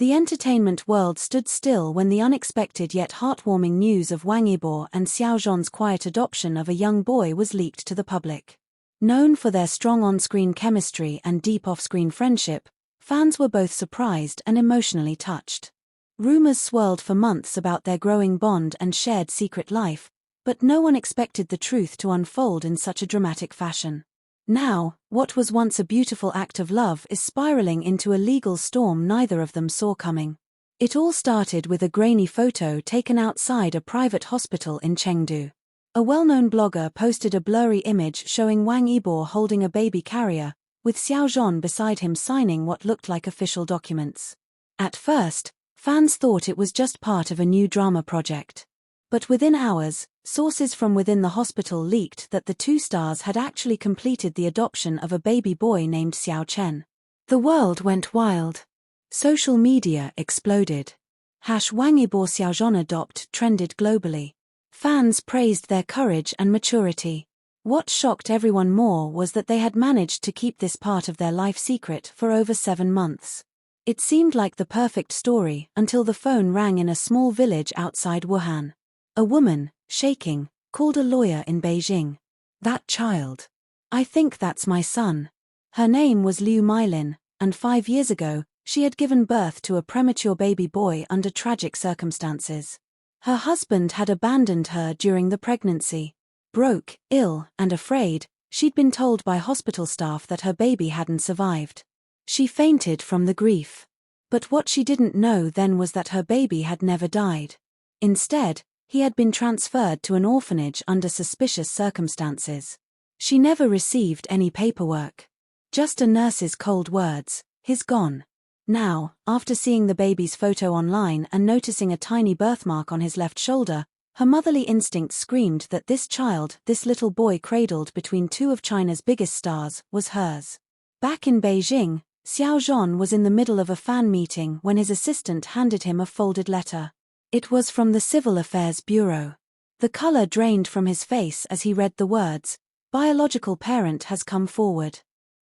The entertainment world stood still when the unexpected yet heartwarming news of Wang Yibo and Xiao Zhan's quiet adoption of a young boy was leaked to the public. Known for their strong on-screen chemistry and deep off-screen friendship, fans were both surprised and emotionally touched. Rumors swirled for months about their growing bond and shared secret life, but no one expected the truth to unfold in such a dramatic fashion. Now, what was once a beautiful act of love is spiraling into a legal storm neither of them saw coming. It all started with a grainy photo taken outside a private hospital in Chengdu. A well-known blogger posted a blurry image showing Wang Yibo holding a baby carrier, with Xiao Zhan beside him signing what looked like official documents. At first, fans thought it was just part of a new drama project. But within hours, sources from within the hospital leaked that the two stars had actually completed the adoption of a baby boy named Xiao Chen. The world went wild. Social media exploded. #Wang Yibo Xiao Zhan adopt trended globally. Fans praised their courage and maturity. What shocked everyone more was that they had managed to keep this part of their life secret for over 7 months. It seemed like the perfect story until the phone rang in a small village outside Wuhan. A woman, shaking, called a lawyer in Beijing. "That child. I think that's my son." Her name was Liu Meilin, and 5 years ago, she had given birth to a premature baby boy under tragic circumstances. Her husband had abandoned her during the pregnancy. Broke, ill, and afraid, she'd been told by hospital staff that her baby hadn't survived. She fainted from the grief. But what she didn't know then was that her baby had never died. Instead, he had been transferred to an orphanage under suspicious circumstances. She never received any paperwork. Just a nurse's cold words, "He's gone." Now, after seeing the baby's photo online and noticing a tiny birthmark on his left shoulder, her motherly instinct screamed that this child, this little boy cradled between two of China's biggest stars, was hers. Back in Beijing, Xiao Zhan was in the middle of a fan meeting when his assistant handed him a folded letter. It was from the Civil Affairs Bureau. The color drained from his face as he read the words, "Biological parent has come forward.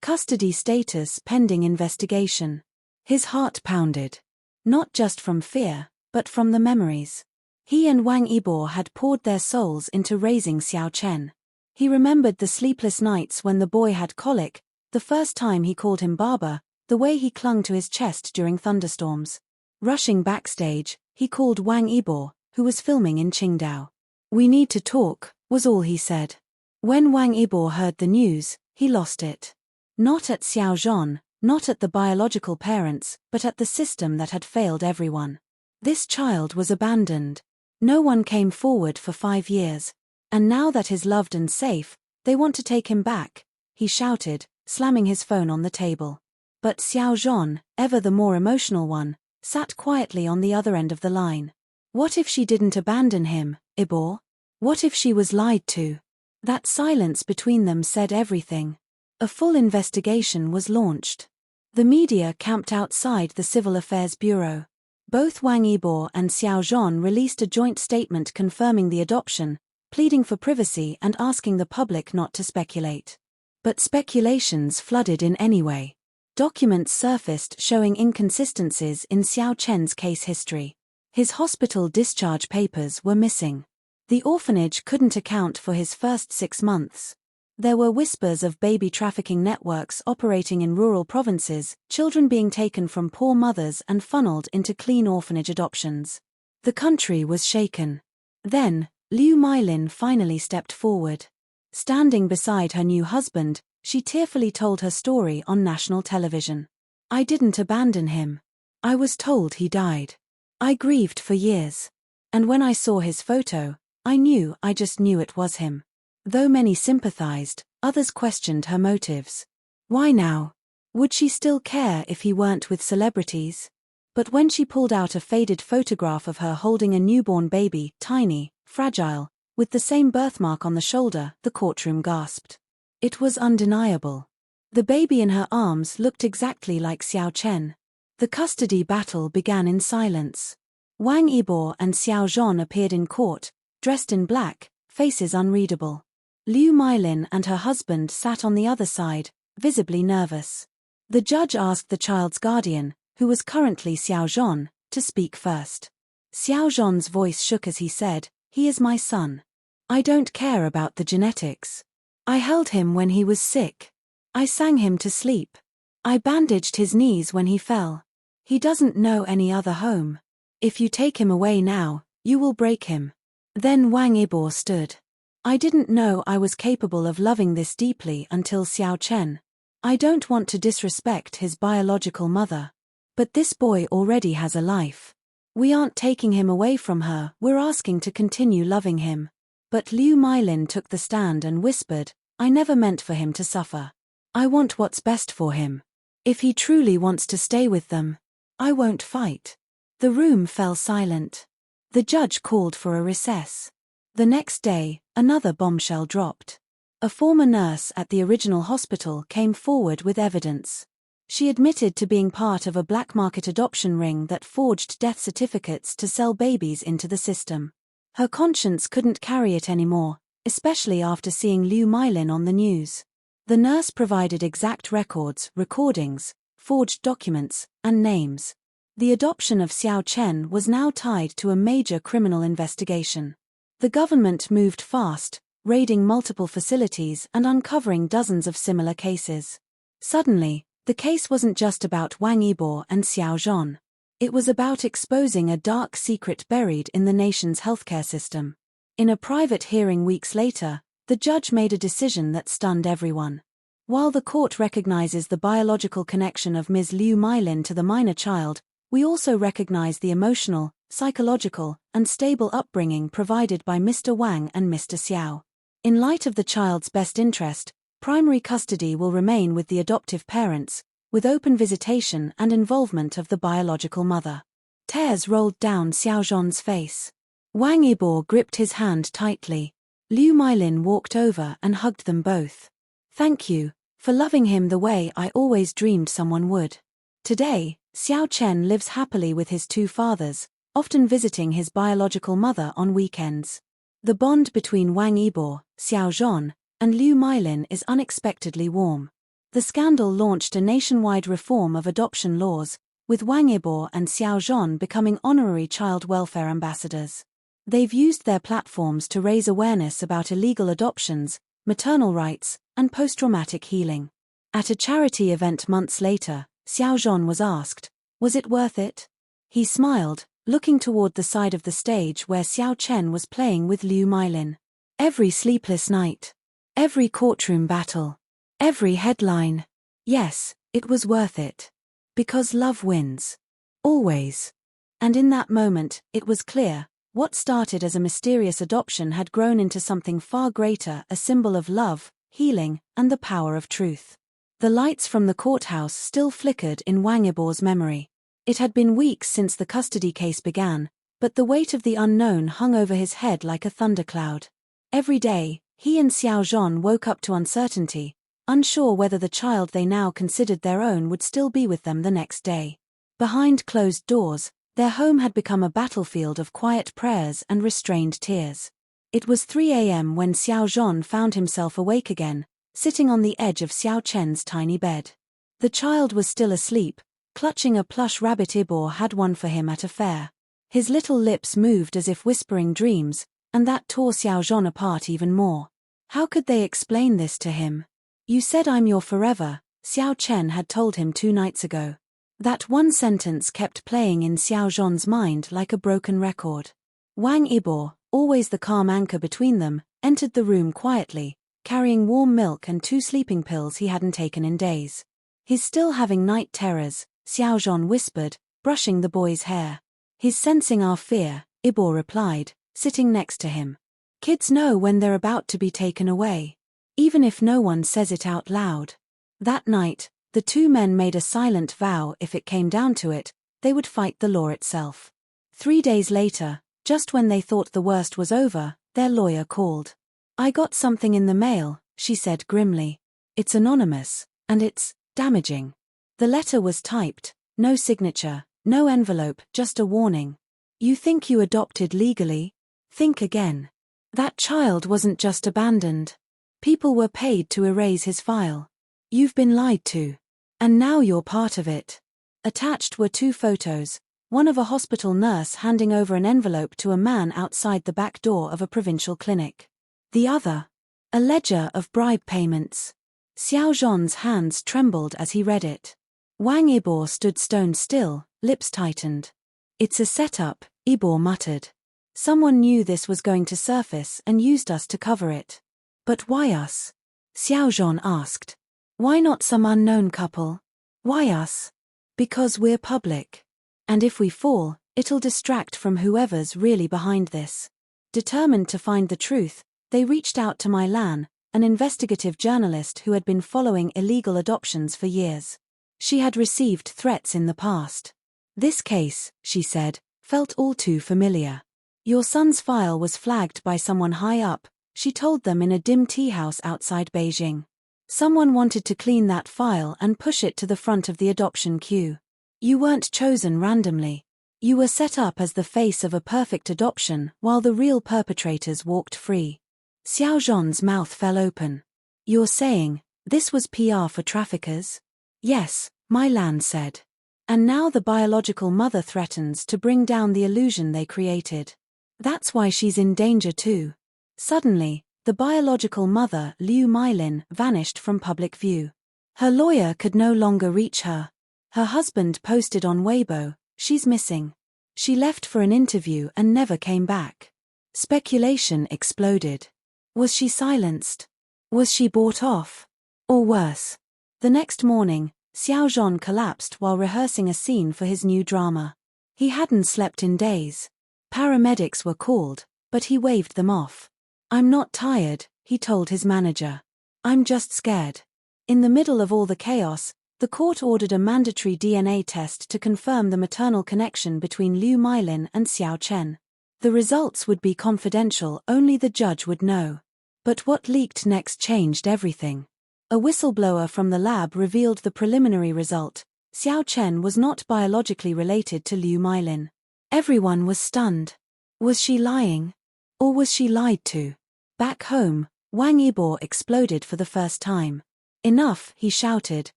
Custody status pending investigation." His heart pounded. Not just from fear, but from the memories. He and Wang Yibo had poured their souls into raising Xiao Chen. He remembered the sleepless nights when the boy had colic, the first time he called him Baba, the way he clung to his chest during thunderstorms. Rushing backstage, he called Wang Yibo, who was filming in Qingdao. "We need to talk," was all he said. When Wang Yibo heard the news, he lost it. Not at Xiao Zhan, not at the biological parents, but at the system that had failed everyone. This child was abandoned. No one came forward for 5 years. And now that he's loved and safe, they want to take him back, he shouted, slamming his phone on the table. But Xiao Zhan, ever the more emotional one, sat quietly on the other end of the line. What if she didn't abandon him, Yibo? What if she was lied to? That silence between them said everything. A full investigation was launched. The media camped outside the Civil Affairs Bureau. Both Wang Yibo and Xiao Zhan released a joint statement confirming the adoption, pleading for privacy and asking the public not to speculate. But speculations flooded in anyway. Documents surfaced showing inconsistencies in Xiao Chen's case history. His hospital discharge papers were missing. The orphanage couldn't account for his first 6 months. There were whispers of baby trafficking networks operating in rural provinces, children being taken from poor mothers and funneled into clean orphanage adoptions. The country was shaken. Then, Liu Meilin finally stepped forward. Standing beside her new husband, she tearfully told her story on national television. "I didn't abandon him. I was told he died. I grieved for years. And when I saw his photo, I just knew it was him." Though many sympathized, others questioned her motives. Why now? Would she still care if he weren't with celebrities? But when she pulled out a faded photograph of her holding a newborn baby, tiny, fragile, with the same birthmark on the shoulder, the courtroom gasped. It was undeniable. The baby in her arms looked exactly like Xiao Chen. The custody battle began in silence. Wang Yibo and Xiao Zhan appeared in court, dressed in black, faces unreadable. Liu Meilin and her husband sat on the other side, visibly nervous. The judge asked the child's guardian, who was currently Xiao Zhan, to speak first. Xiao Zhan's voice shook as he said, "He is my son. I don't care about the genetics. I held him when he was sick. I sang him to sleep. I bandaged his knees when he fell. He doesn't know any other home. If you take him away now, you will break him." Then Wang Yibo stood. "I didn't know I was capable of loving this deeply until Xiao Chen. I don't want to disrespect his biological mother. But this boy already has a life. We aren't taking him away from her, we're asking to continue loving him." But Liu Meilin took the stand and whispered, "I never meant for him to suffer. I want what's best for him. If he truly wants to stay with them, I won't fight." The room fell silent. The judge called for a recess. The next day, another bombshell dropped. A former nurse at the original hospital came forward with evidence. She admitted to being part of a black market adoption ring that forged death certificates to sell babies into the system. Her conscience couldn't carry it anymore, especially after seeing Liu Meilin on the news. The nurse provided exact records, recordings, forged documents, and names. The adoption of Xiao Chen was now tied to a major criminal investigation. The government moved fast, raiding multiple facilities and uncovering dozens of similar cases. Suddenly, the case wasn't just about Wang Yibo and Xiao Zhan. It was about exposing a dark secret buried in the nation's healthcare system. In a private hearing weeks later, the judge made a decision that stunned everyone. While the court recognizes the biological connection of Ms. Liu Meilin to the minor child, we also recognize the emotional, psychological, and stable upbringing provided by Mr. Wang and Mr. Xiao. In light of the child's best interest, primary custody will remain with the adoptive parents, with open visitation and involvement of the biological mother. Tears rolled down Xiao Zhan's face. Wang Yibo gripped his hand tightly. Liu Meilin walked over and hugged them both. "Thank you, for loving him the way I always dreamed someone would." Today, Xiao Chen lives happily with his two fathers, often visiting his biological mother on weekends. The bond between Wang Yibo, Xiao Zhan, and Liu Meilin is unexpectedly warm. The scandal launched a nationwide reform of adoption laws, with Wang Yibo and Xiao Zhan becoming honorary child welfare ambassadors. They've used their platforms to raise awareness about illegal adoptions, maternal rights, and post-traumatic healing. At a charity event months later, Xiao Zhan was asked, "Was it worth it?" He smiled, looking toward the side of the stage where Xiao Chen was playing with Liu Meilin. "Every sleepless night. Every courtroom battle. Every headline. Yes, it was worth it. Because love wins. Always." And in that moment, it was clear, what started as a mysterious adoption had grown into something far greater, a symbol of love, healing, and the power of truth. The lights from the courthouse still flickered in Wang Yibo's memory. It had been weeks since the custody case began, but the weight of the unknown hung over his head like a thundercloud. Every day, he and Xiao Zhan woke up to uncertainty, unsure whether the child they now considered their own would still be with them the next day. Behind closed doors, their home had become a battlefield of quiet prayers and restrained tears. It was 3 a.m. when Xiao Zhan found himself awake again, sitting on the edge of Xiao Chen's tiny bed. The child was still asleep, clutching a plush rabbit Yibo had won for him at a fair. His little lips moved as if whispering dreams, and that tore Xiao Zhan apart even more. How could they explain this to him? "You said I'm your forever," Xiao Chen had told him 2 nights ago. That one sentence kept playing in Xiao Zhan's mind like a broken record. Wang Yibo, always the calm anchor between them, entered the room quietly, carrying warm milk and 2 sleeping pills he hadn't taken in days. "He's still having night terrors," Xiao Zhan whispered, brushing the boy's hair. "He's sensing our fear," Yibo replied, sitting next to him. "Kids know when they're about to be taken away, even if no one says it out loud." That night, the 2 men made a silent vow if it came down to it, they would fight the law itself. 3 days later, just when they thought the worst was over, their lawyer called. "I got something in the mail," she said grimly. "It's anonymous, and it's damaging." The letter was typed, no signature, no envelope, just a warning. "You think you adopted legally? Think again. That child wasn't just abandoned. People were paid to erase his file. You've been lied to. And now you're part of it." Attached were 2 photos, one of a hospital nurse handing over an envelope to a man outside the back door of a provincial clinic. The other, a ledger of bribe payments. Xiao Zhan's hands trembled as he read it. Wang Yibo stood stone still, lips tightened. "It's a setup," Yibo muttered. "Someone knew this was going to surface and used us to cover it." "But why us?" Xiao Zhan asked. "Why not some unknown couple? Why us?" "Because we're public. And if we fall, it'll distract from whoever's really behind this." Determined to find the truth, they reached out to Meilin, an investigative journalist who had been following illegal adoptions for years. She had received threats in the past. "This case," she said, "felt all too familiar. Your son's file was flagged by someone high up," she told them in a dim tea house outside Beijing. "Someone wanted to clean that file and push it to the front of the adoption queue. You weren't chosen randomly. You were set up as the face of a perfect adoption while the real perpetrators walked free." Xiao Zhan's mouth fell open. "You're saying, this was PR for traffickers?" "Yes," Meilin said. "And now the biological mother threatens to bring down the illusion they created. That's why she's in danger too." Suddenly, the biological mother, Liu Meilin, vanished from public view. Her lawyer could no longer reach her. Her husband posted on Weibo, "She's missing. She left for an interview and never came back." Speculation exploded. Was she silenced? Was she bought off? Or worse? The next morning, Xiao Zhan collapsed while rehearsing a scene for his new drama. He hadn't slept in days. Paramedics were called, but he waved them off. "I'm not tired," he told his manager. "I'm just scared." In the middle of all the chaos, the court ordered a mandatory DNA test to confirm the maternal connection between Liu Meilin and Xiao Chen. The results would be confidential, only the judge would know. But what leaked next changed everything. A whistleblower from the lab revealed the preliminary result: Xiao Chen was not biologically related to Liu Meilin. Everyone was stunned. Was she lying? Or was she lied to? Back home, Wang Yibo exploded for the first time. "Enough," he shouted,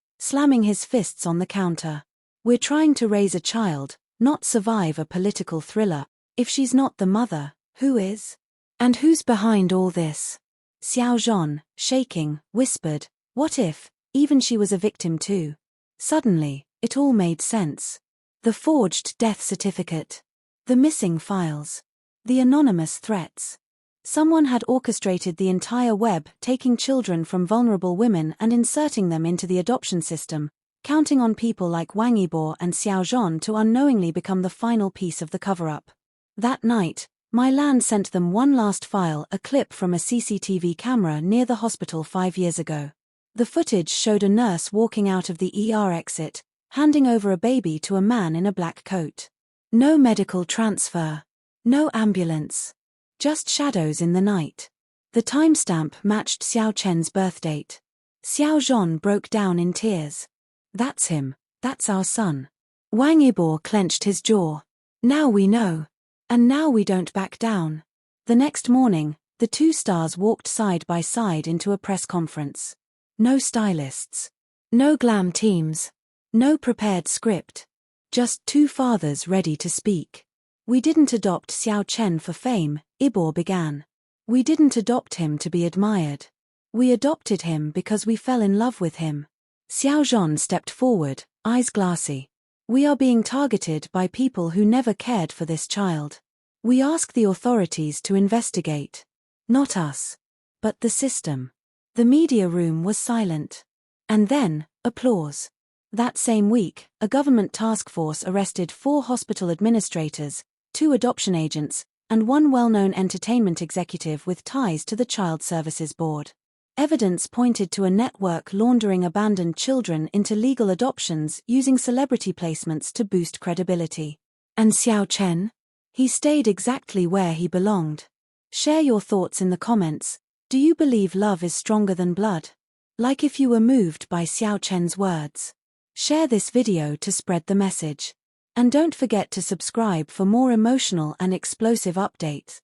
slamming his fists on the counter. "We're trying to raise a child, not survive a political thriller. If she's not the mother, who is? And who's behind all this?" Xiao Zhan, shaking, whispered, "What if, even she was a victim too?" Suddenly, it all made sense. The forged death certificate. The missing files. The anonymous threats. Someone had orchestrated the entire web, taking children from vulnerable women and inserting them into the adoption system, counting on people like Wang Yibo and Xiao Zhan to unknowingly become the final piece of the cover-up. That night, Meilin sent them one last file, a clip from a CCTV camera near the hospital 5 years ago. The footage showed a nurse walking out of the ER exit, handing over a baby to a man in a black coat. No medical transfer. No ambulance. Just shadows in the night. The timestamp matched Xiao Chen's birthdate. Xiao Zhan broke down in tears. "That's him. That's our son." Wang Yibo clenched his jaw. "Now we know. And now we don't back down." The next morning, the 2 stars walked side by side into a press conference. No stylists. No glam teams. No prepared script. Just 2 fathers ready to speak. "We didn't adopt Xiao Chen for fame," Yibo began. "We didn't adopt him to be admired. We adopted him because we fell in love with him." Xiao Zhan stepped forward, eyes glassy. "We are being targeted by people who never cared for this child. We ask the authorities to investigate. Not us. But the system." The media room was silent. And then, applause. That same week, a government task force arrested 4 hospital administrators, 2 adoption agents, and 1 well-known entertainment executive with ties to the Child Services Board. Evidence pointed to a network laundering abandoned children into legal adoptions using celebrity placements to boost credibility. And Xiao Chen? He stayed exactly where he belonged. Share your thoughts in the comments. Do you believe love is stronger than blood? Like if you were moved by Xiao Chen's words. Share this video to spread the message. And don't forget to subscribe for more emotional and explosive updates.